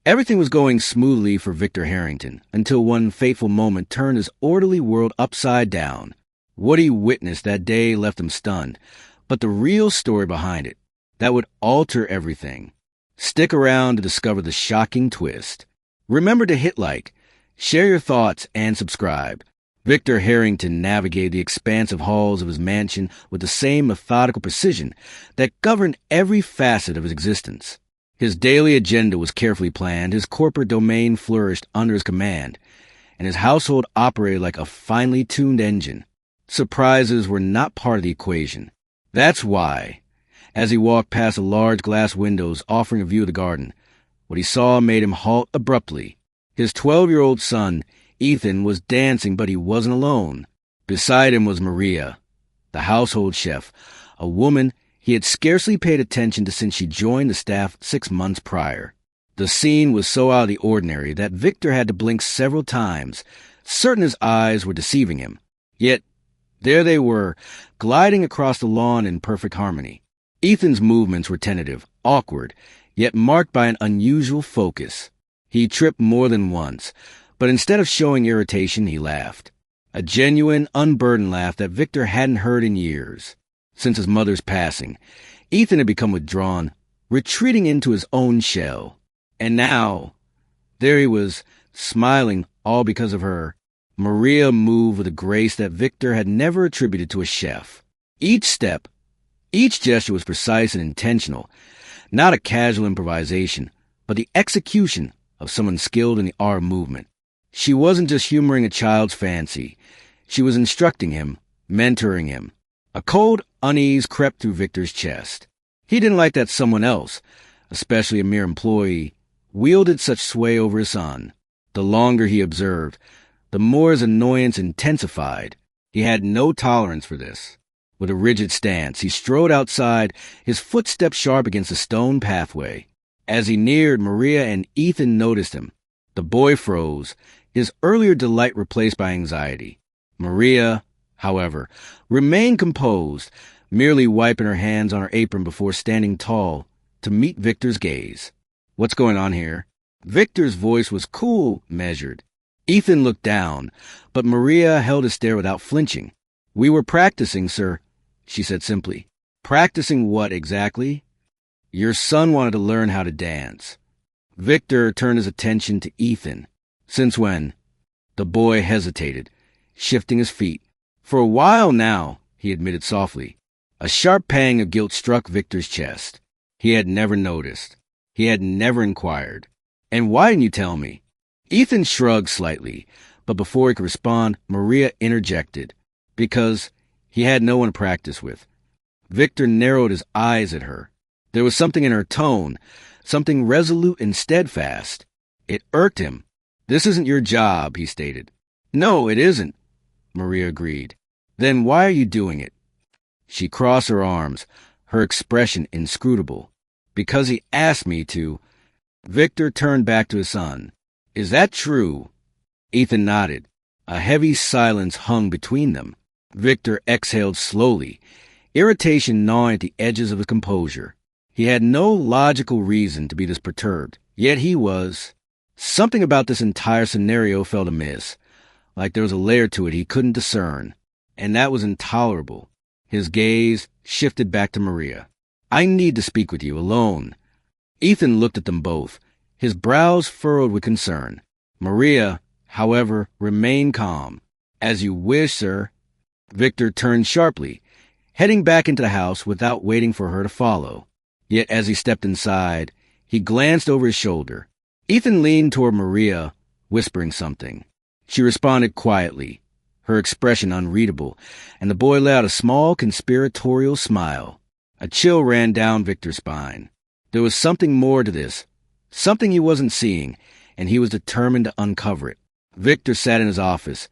Everything was going smoothly for Victor Harrington until one fateful moment turned his orderly world upside down. What he witnessed that day left him stunned, but the real story behind it, that would alter everything. Stick around to discover the shocking twist. Remember to hit like, share your thoughts, and subscribe. Victor Harrington navigated the expansive halls of his mansion with the same methodical precision that governed every facet of his existence. His daily agenda was carefully planned, his corporate domain flourished under his command, and his household operated like a finely tuned engine. Surprises were not part of the equation. That's why, as he walked past the large glass windows offering a view of the garden, what he saw made him halt abruptly. His 12-year-old son, Ethan, was dancing, but he wasn't alone. Beside him was Maria, the household chef, a woman he had scarcely paid attention to since she joined the staff 6 months prior. The scene was so out of the ordinary that Victor had to blink several times, certain his eyes were deceiving him. Yet, there they were, gliding across the lawn in perfect harmony. Ethan's movements were tentative, awkward, yet marked by an unusual focus. He tripped more than once, but instead of showing irritation, he laughed. A genuine, unburdened laugh that Victor hadn't heard in years. Since his mother's passing, Ethan had become withdrawn, retreating into his own shell. And now, there he was, smiling, all because of her. Maria moved with a grace that Victor had never attributed to a chef. Each step, each gesture was precise and intentional, not a casual improvisation, but the execution of someone skilled in the art of movement. She wasn't just humoring a child's fancy. She was instructing him, mentoring him. A cold unease crept through Victor's chest. He didn't like that someone else, especially a mere employee, wielded such sway over his son. The longer he observed, the more his annoyance intensified. He had no tolerance for this. With a rigid stance, he strode outside, his footsteps sharp against the stone pathway. As he neared, Maria and Ethan noticed him. The boy froze, his earlier delight replaced by anxiety. Maria, however, remained composed, merely wiping her hands on her apron before standing tall to meet Victor's gaze. "What's going on here?" Victor's voice was cool, measured. Ethan looked down, but Maria held his stare without flinching. "We were practicing, sir," she said simply. "Practicing what exactly?" "Your son wanted to learn how to dance." Victor turned his attention to Ethan. "Since when?" The boy hesitated, shifting his feet. "For a while now," he admitted softly. A sharp pang of guilt struck Victor's chest. He had never noticed. He had never inquired. "And why didn't you tell me?" Ethan shrugged slightly, but before he could respond, Maria interjected. "Because he had no one to practice with." Victor narrowed his eyes at her. There was something in her tone, something resolute and steadfast. It irked him. "This isn't your job," he stated. "No, it isn't," Maria agreed. "Then why are you doing it?" She crossed her arms, her expression inscrutable. "Because he asked me to." Victor turned back to his son. "Is that true?" Ethan nodded. A heavy silence hung between them. Victor exhaled slowly, irritation gnawing at the edges of his composure. He had no logical reason to be this perturbed, yet he was. Something about this entire scenario felt amiss, like there was a layer to it he couldn't discern, and that was intolerable. His gaze shifted back to Maria. "I need to speak with you, alone." Ethan looked at them both, his brows furrowed with concern. Maria, however, remained calm. "As you wish, sir." Victor turned sharply, heading back into the house without waiting for her to follow. Yet as he stepped inside, he glanced over his shoulder. Ethan leaned toward Maria, whispering something. She responded quietly, her expression unreadable, and the boy let out a small conspiratorial smile. A chill ran down Victor's spine. There was something more to this, something he wasn't seeing, and he was determined to uncover it. Victor sat in his office,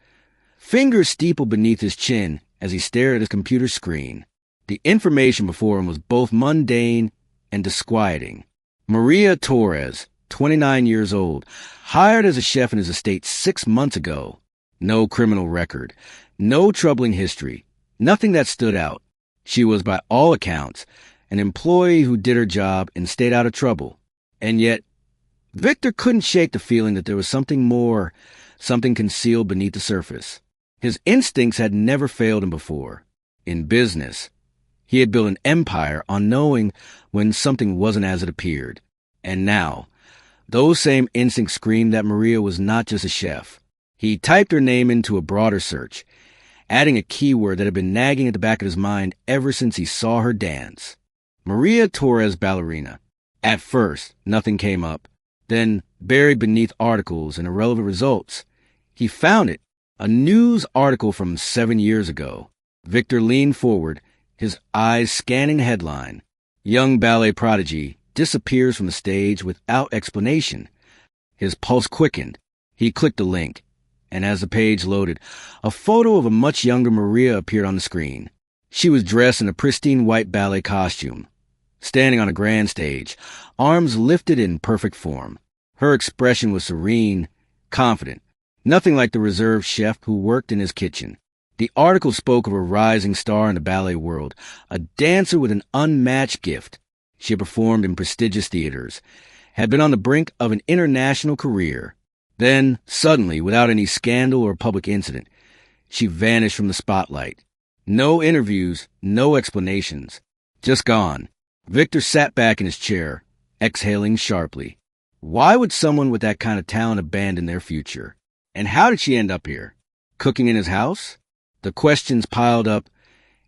fingers steepled beneath his chin as he stared at his computer screen. The information before him was both mundane and disquieting. Maria Torres, 29 years old, hired as a chef in his estate 6 months ago. No criminal record, no troubling history, nothing that stood out. She was, by all accounts, an employee who did her job and stayed out of trouble. And yet, Victor couldn't shake the feeling that there was something more, something concealed beneath the surface. His instincts had never failed him before. In business, he had built an empire on knowing when something wasn't as it appeared. And now, those same instincts screamed that Maria was not just a chef. He typed her name into a broader search, adding a keyword that had been nagging at the back of his mind ever since he saw her dance. Maria Torres ballerina. At first, nothing came up. Then, buried beneath articles and irrelevant results, he found it, a news article from 7 years ago. Victor leaned forward, his eyes scanning the headline. Young ballet prodigy disappears from the stage without explanation. His pulse quickened. He clicked the link, and as the page loaded, a photo of a much younger Maria appeared on the screen. She was dressed in a pristine white ballet costume, standing on a grand stage, arms lifted in perfect form. Her expression was serene, confident, nothing like the reserved chef who worked in his kitchen. The article spoke of a rising star in the ballet world, a dancer with an unmatched gift. She had performed in prestigious theaters, had been on the brink of an international career. Then, suddenly, without any scandal or public incident, she vanished from the spotlight. No interviews, no explanations. Just gone. Victor sat back in his chair, exhaling sharply. Why would someone with that kind of talent abandon their future? And how did she end up here? Cooking in his house? The questions piled up,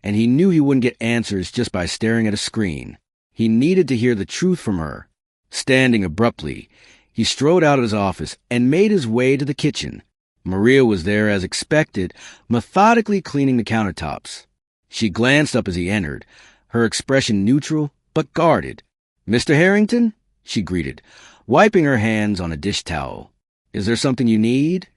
and he knew he wouldn't get answers just by staring at a screen. He needed to hear the truth from her. Standing abruptly, he strode out of his office and made his way to the kitchen. Maria was there as expected, methodically cleaning the countertops. She glanced up as he entered, her expression neutral but guarded. "Mr. Harrington?" she greeted, wiping her hands on a dish towel. "Is there something you need?"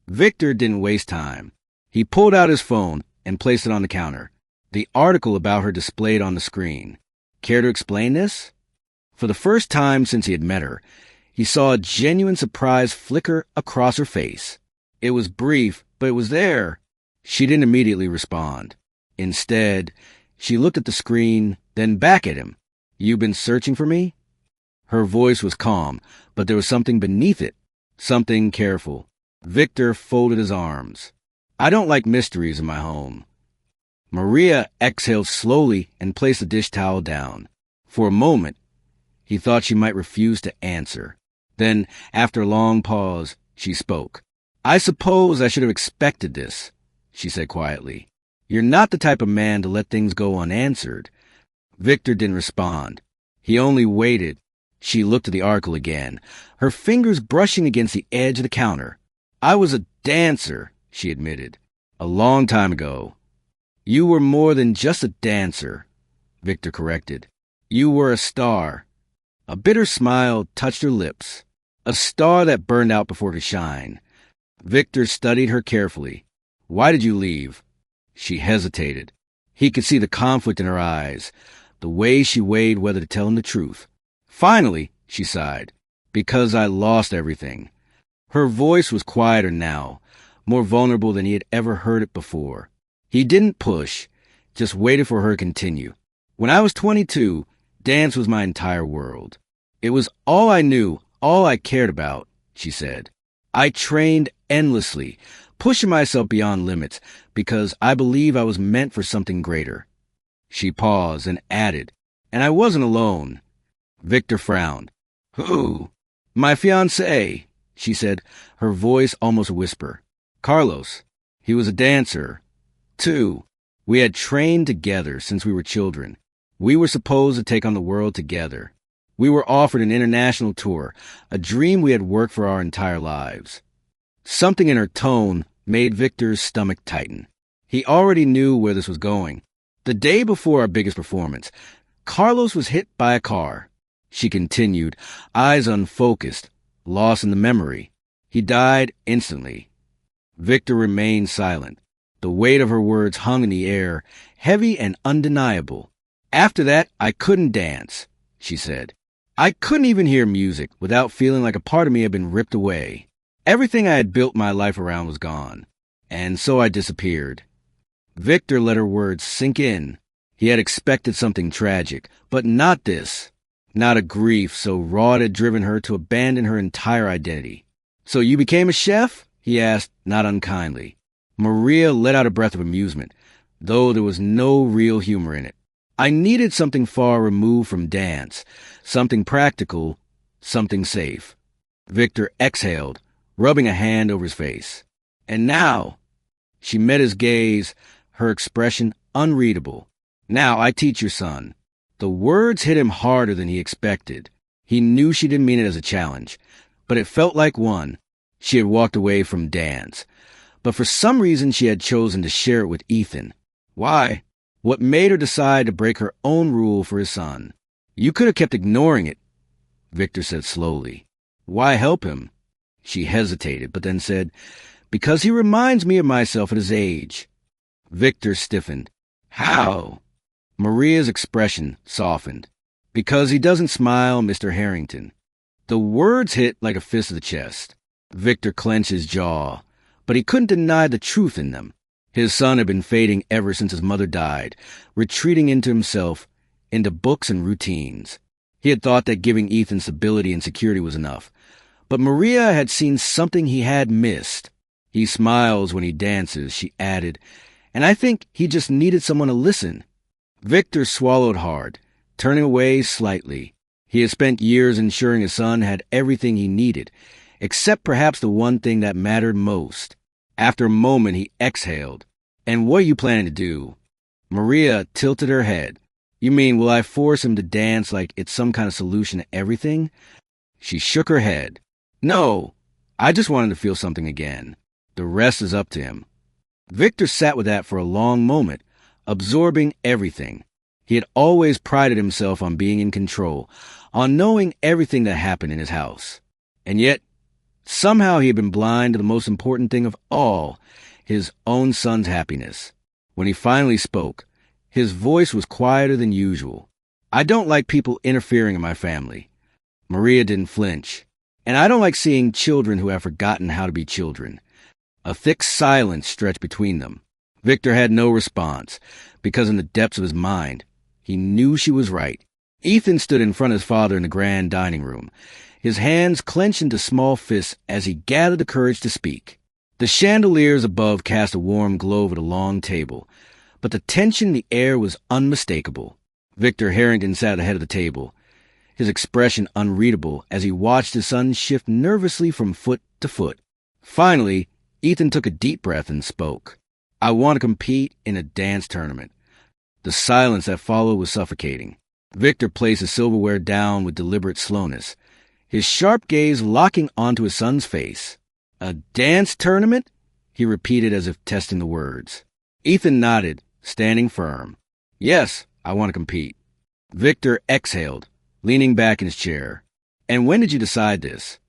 Victor didn't waste time. He pulled out his phone and placed it on the counter, the article about her displayed on the screen. Care to explain this? For the first time since he had met her, he saw a genuine surprise flicker across her face. It was brief, but it was there. She didn't immediately respond. Instead, she looked at the screen, then back at him. "You've been searching for me?" Her voice was calm, but there was something beneath it, something careful. Victor folded his arms. "I don't like mysteries in my home." Maria exhaled slowly and placed the dish towel down. For a moment, he thought she might refuse to answer. Then, after a long pause, she spoke. "I suppose I should have expected this," she said quietly. "You're not the type of man to let things go unanswered." Victor didn't respond. He only waited. She looked at the article again, her fingers brushing against the edge of the counter. "I was a dancer," she admitted. "A long time ago." "You were more than just a dancer," Victor corrected. "You were a star." A bitter smile touched her lips. A star that burned out before it could shine. Victor studied her carefully. "Why did you leave?" She hesitated. He could see the conflict in her eyes, the way she weighed whether to tell him the truth. "Finally," she sighed, "because I lost everything." Her voice was quieter now, more vulnerable than he had ever heard it before. He didn't push, just waited for her to continue. "When I was 22, dance was my entire world. It was all I knew, all I cared about," she said. "I trained endlessly, pushing myself beyond limits, because I believe I was meant for something greater." She paused and added, "And I wasn't alone." Victor frowned. "Who?" "My fiancé," she said, her voice almost a whisper. "Carlos. He was a dancer, too. We had trained together since we were children. We were supposed to take on the world together. We were offered an international tour, a dream we had worked for our entire lives." Something in her tone made Victor's stomach tighten. He already knew where this was going. The day before our biggest performance, Carlos was hit by a car. She continued, eyes unfocused, lost in the memory. He died instantly. Victor remained silent. The weight of her words hung in the air, heavy and undeniable. "After that, I couldn't dance," she said. "I couldn't even hear music without feeling like a part of me had been ripped away. Everything I had built my life around was gone. And so I disappeared." Victor let her words sink in. He had expected something tragic, but not this. not a grief so raw it had driven her to abandon her entire identity. "So you became a chef?" he asked, not unkindly. Maria let out a breath of amusement, though there was no real humor in it. "I needed something far removed from dance, something practical, something safe." Victor exhaled, rubbing a hand over his face. "And now," she met his gaze, her expression unreadable. "Now I teach your son." The words hit him harder than he expected. He knew she didn't mean it as a challenge, but it felt like one. She had walked away from dance, but for some reason she had chosen to share it with Ethan. Why? What made her decide to break her own rule for his son? "You could have kept ignoring it," Victor said slowly. "Why help him?" She hesitated, but then said, "Because he reminds me of myself at his age." Victor stiffened. "How?" Maria's expression softened. "Because he doesn't smile, Mr. Harrington." The words hit like a fist to the chest. Victor clenched his jaw, but he couldn't deny the truth in them. His son had been fading ever since his mother died, retreating into himself, into books and routines. He had thought that giving Ethan stability and security was enough, but Maria had seen something he had missed. "He smiles when he dances," she added, "and I think he just needed someone to listen." Victor swallowed hard, turning away slightly. He had spent years ensuring his son had everything he needed, except perhaps the one thing that mattered most. After a moment, he exhaled. "And what are you planning to do?" Maria tilted her head. "You mean, will I force him to dance like it's some kind of solution to everything?" She shook her head. "No, I just want him to feel something again. The rest is up to him." Victor sat with that for a long moment, absorbing everything. He had always prided himself on being in control, on knowing everything that happened in his house. And yet, somehow he had been blind to the most important thing of all, his own son's happiness. When he finally spoke, his voice was quieter than usual. "I don't like people interfering in my family." Maria didn't flinch. "And I don't like seeing children who have forgotten how to be children." A thick silence stretched between them. Victor had no response, because in the depths of his mind, he knew she was right. Ethan stood in front of his father in the grand dining room, his hands clenched into small fists as he gathered the courage to speak. The chandeliers above cast a warm glow over the long table, but the tension in the air was unmistakable. Victor Harrington sat at the head of the table, his expression unreadable as he watched his son shift nervously from foot to foot. Finally, Ethan took a deep breath and spoke. "I want to compete in a dance tournament." The silence that followed was suffocating. Victor placed his silverware down with deliberate slowness, his sharp gaze locking onto his son's face. "A dance tournament?" he repeated as if testing the words. Ethan nodded, standing firm. "Yes, I want to compete." Victor exhaled, leaning back in his chair. "And when did you decide this?"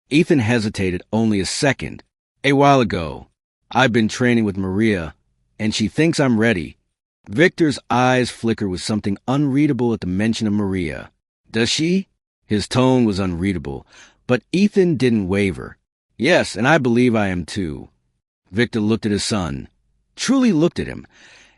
Ethan hesitated only a second. "A while ago. I've been training with Maria, and she thinks I'm ready." Victor's eyes flickered with something unreadable at the mention of Maria. "Does she?" His tone was unreadable, but Ethan didn't waver. "Yes, and I believe I am too." Victor looked at his son, truly looked at him,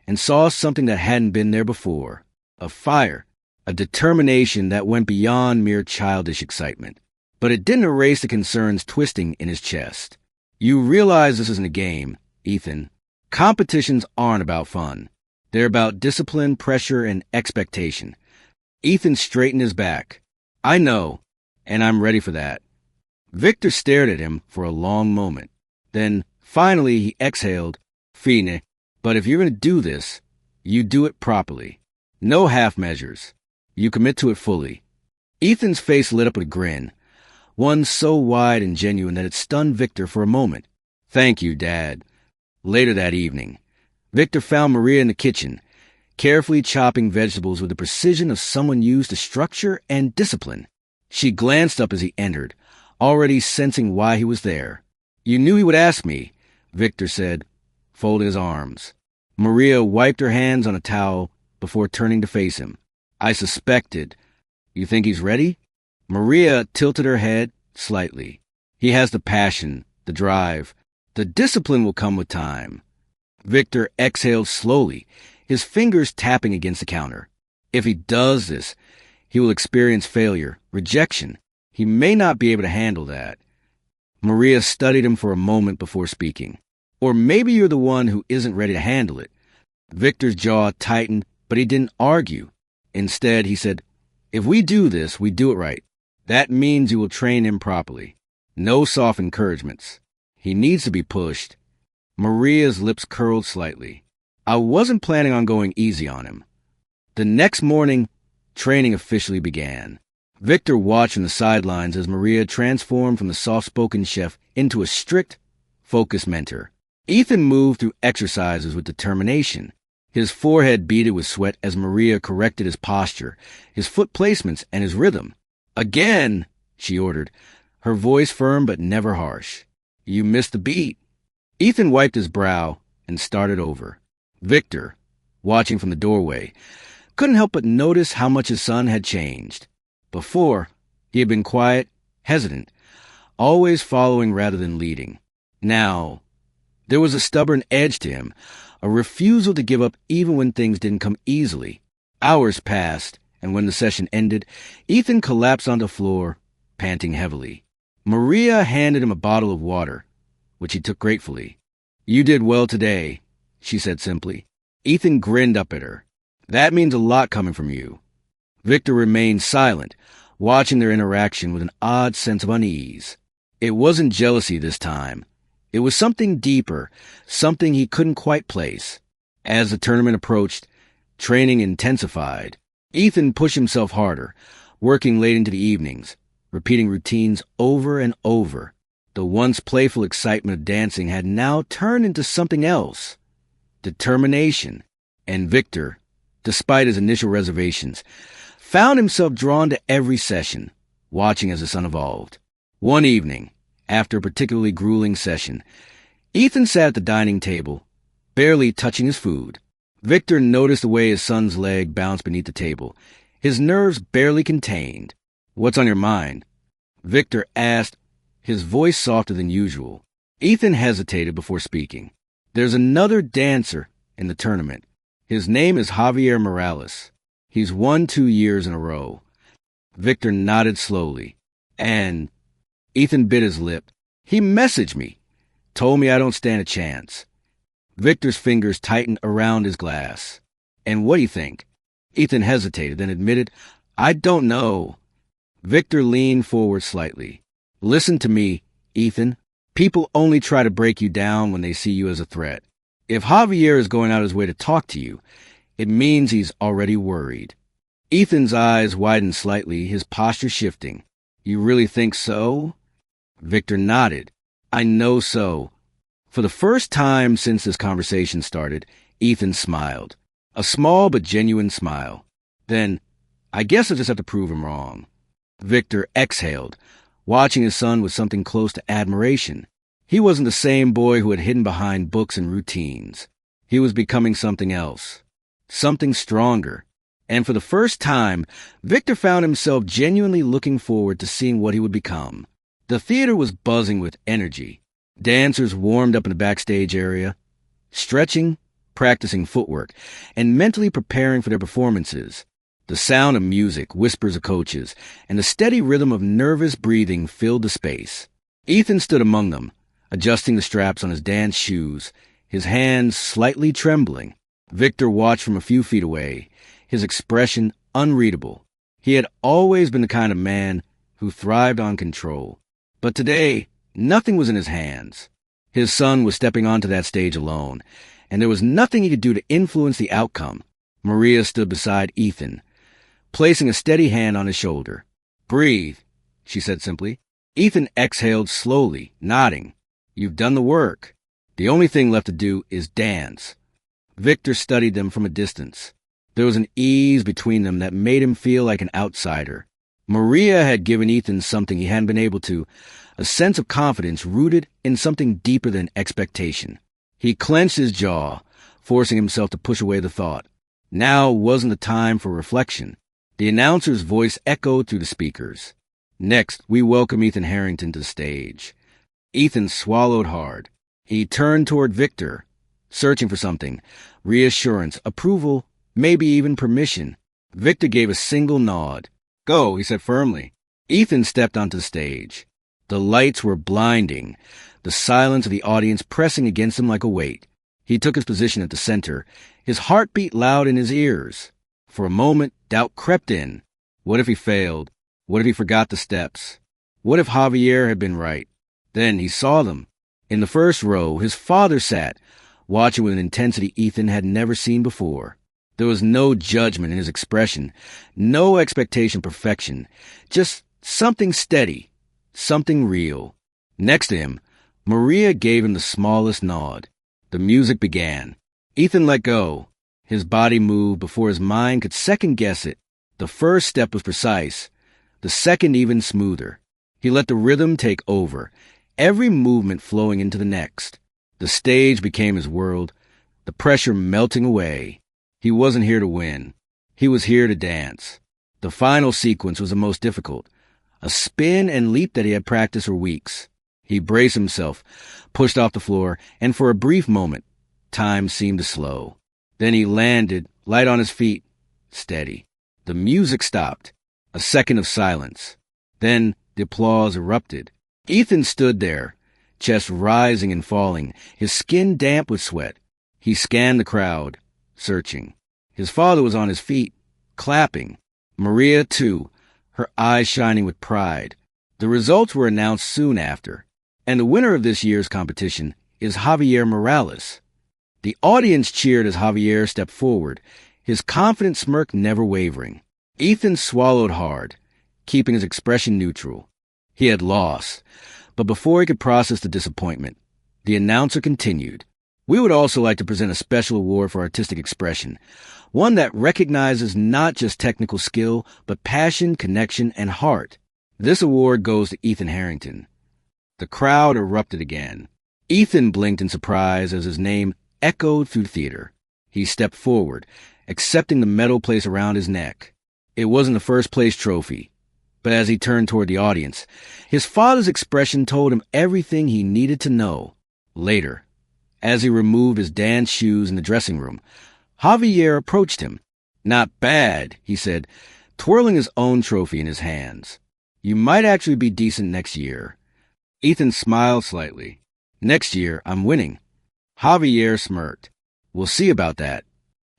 and saw something that hadn't been there before. A fire, a determination that went beyond mere childish excitement. But it didn't erase the concerns twisting in his chest. "You realize this isn't a game, Ethan. Competitions aren't about fun. They're about discipline, pressure, and expectation." Ethan straightened his back. "I know, and I'm ready for that." Victor stared at him for a long moment. Then, finally, he exhaled, "Fine, but if you're going to do this, you do it properly. No half measures. You commit to it fully." Ethan's face lit up with a grin, one so wide and genuine that it stunned Victor for a moment. "Thank you, Dad." Later that evening, Victor found Maria in the kitchen, carefully chopping vegetables with the precision of someone used to structure and discipline. She glanced up as he entered, already sensing why he was there. "You knew he would ask me," Victor said, folding his arms. Maria wiped her hands on a towel before turning to face him. "I suspected. You think he's ready?" Maria tilted her head slightly. "He has the passion, the drive. The discipline will come with time." Victor exhaled slowly, his fingers tapping against the counter. "If he does this, He will experience failure, rejection. He may not be able to handle that. Maria studied him for a moment before speaking. Or maybe you're the one who isn't ready to handle it. Victor's jaw tightened, but he didn't argue. Instead, he said, "If we do this, we do it right. That means you will train him properly. No soft encouragements. He needs to be pushed." Maria's lips curled slightly. I wasn't planning on going easy on him. The next morning, training officially began. Victor watched from the sidelines as Maria transformed from the soft-spoken chef into a strict, focused mentor. Ethan moved through exercises with determination. His forehead beaded with sweat as Maria corrected his posture, his foot placements, and his rhythm. "Again," she ordered, her voice firm but never harsh. "You missed the beat." Ethan wiped his brow and started over. Victor, watching from the doorway, couldn't help but notice how much his son had changed. Before, he had been quiet, hesitant, always following rather than leading. Now, there was a stubborn edge to him, a refusal to give up even when things didn't come easily. Hours passed, and when the session ended, Ethan collapsed on the floor, panting heavily. Maria handed him a bottle of water, which he took gratefully. "You did well today," she said simply. Ethan grinned up at her. "That means a lot coming from you." Victor remained silent, watching their interaction with an odd sense of unease. It wasn't jealousy this time. It was something deeper, something he couldn't quite place. As the tournament approached, training intensified. Ethan pushed himself harder, working late into the evenings, repeating routines over and over. The once playful excitement of dancing had now turned into something else. Determination. And Victor, despite his initial reservations, found himself drawn to every session, watching as the son evolved. One evening, after a particularly grueling session, Ethan sat at the dining table, barely touching his food. Victor noticed the way his son's leg bounced beneath the table, his nerves barely contained. "What's on your mind?" Victor asked, his voice softer than usual. Ethan hesitated before speaking. "There's another dancer in the tournament. His name is Javier Morales. He's won 2 years in a row." Victor nodded slowly. "And—" Ethan bit his lip. "He messaged me. Told me I don't stand a chance." Victor's fingers tightened around his glass. "And what do you think?" Ethan hesitated, then admitted, "I don't know." Victor leaned forward slightly. "Listen to me, Ethan. People only try to break you down when they see you as a threat. If Javier is going out his way to talk to you, it means he's already worried." Ethan's eyes widened slightly, his posture shifting. "You really think so?" Victor nodded. "I know so." For the first time since this conversation started, Ethan smiled. A small but genuine smile. Then, "I guess I just have to prove him wrong." Victor exhaled, watching his son with something close to admiration. He wasn't the same boy who had hidden behind books and routines. He was becoming something else. Something stronger. And for the first time, Victor found himself genuinely looking forward to seeing what he would become. The theater was buzzing with energy. Dancers warmed up in the backstage area, stretching, practicing footwork, and mentally preparing for their performances. The sound of music, whispers of coaches, and the steady rhythm of nervous breathing filled the space. Ethan stood among them, adjusting the straps on his dance shoes, his hands slightly trembling. Victor watched from a few feet away, his expression unreadable. He had always been the kind of man who thrived on control. But today, nothing was in his hands. His son was stepping onto that stage alone, and there was nothing he could do to influence the outcome. Maria stood beside Ethan, placing a steady hand on his shoulder. "Breathe," she said simply. Ethan exhaled slowly, nodding. "You've done the work. The only thing left to do is dance." Victor studied them from a distance. There was an ease between them that made him feel like an outsider. Maria had given Ethan something he hadn't been able to, a sense of confidence rooted in something deeper than expectation. He clenched his jaw, forcing himself to push away the thought. Now wasn't the time for reflection. The announcer's voice echoed through the speakers. "Next, we welcome Ethan Harrington to the stage." Ethan swallowed hard. He turned toward Victor, searching for something, reassurance, approval, maybe even permission. Victor gave a single nod. Go, he said firmly. Ethan stepped onto the stage. The lights were blinding, the silence of the audience pressing against him like a weight. He took his position at the center, his heart beat loud in his ears. For a moment, doubt crept in. What if he failed? What if he forgot the steps? What if Javier had been right? Then he saw them. In the first row, his father sat, watching with an intensity Ethan had never seen before. There was no judgment in his expression, no expectation of perfection, just something steady, something real. Next to him, Maria gave him the smallest nod. The music began. Ethan let go. His body moved before his mind could second-guess it. The first step was precise, the second even smoother. He let the rhythm take over, every movement flowing into the next. The stage became his world, the pressure melting away. He wasn't here to win. He was here to dance. The final sequence was the most difficult, a spin and leap that he had practiced for weeks. He braced himself, pushed off the floor, and for a brief moment, time seemed to slow. Then he landed, light on his feet, steady. The music stopped. A second of silence. Then the applause erupted. Ethan stood there, chest rising and falling, his skin damp with sweat. He scanned the crowd, searching. His father was on his feet, clapping. Maria, too, her eyes shining with pride. The results were announced soon after, and the winner of this year's competition is Javier Morales. The audience cheered as Javier stepped forward, his confident smirk never wavering. Ethan swallowed hard, keeping his expression neutral. He had lost, but before he could process the disappointment, the announcer continued. We would also like to present a special award for artistic expression, one that recognizes not just technical skill, but passion, connection, and heart. This award goes to Ethan Harrington. The crowd erupted again. Ethan blinked in surprise as his name echoed through the theater. He stepped forward, accepting the medal placed around his neck. It wasn't a first-place trophy, but as he turned toward the audience, his father's expression told him everything he needed to know. Later, as he removed his dance shoes in the dressing room, Javier approached him. Not bad, he said, twirling his own trophy in his hands. You might actually be decent next year. Ethan smiled slightly. Next year, I'm winning. Javier smirked. We'll see about that.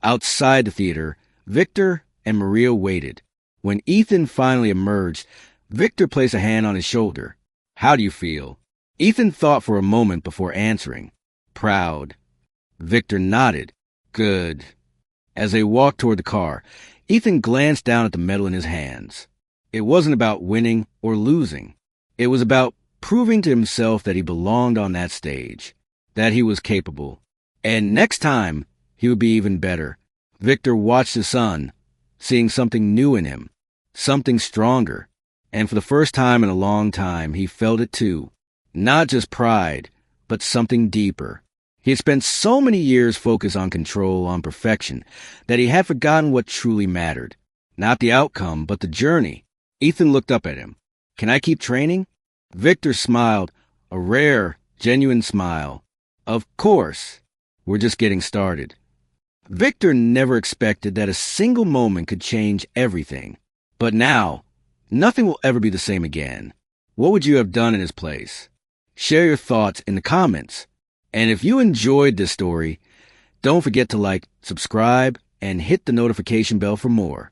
Outside the theater, Victor and Maria waited. When Ethan finally emerged, Victor placed a hand on his shoulder. How do you feel? Ethan thought for a moment before answering. Proud. Victor nodded. Good. As they walked toward the car, Ethan glanced down at the medal in his hands. It wasn't about winning or losing. It was about proving to himself that he belonged on that stage, that he was capable. And next time, he would be even better. Victor watched his son, seeing something new in him, something stronger. And for the first time in a long time, he felt it too. Not just pride, but something deeper. He had spent so many years focused on control, on perfection, that he had forgotten what truly mattered. Not the outcome, but the journey. Ethan looked up at him. Can I keep training? Victor smiled, a rare, genuine smile. Of course. We're just getting started. Victor never expected that a single moment could change everything. But now, nothing will ever be the same again. What would you have done in his place? Share your thoughts in the comments. And if you enjoyed this story, don't forget to like, subscribe, and hit the notification bell for more.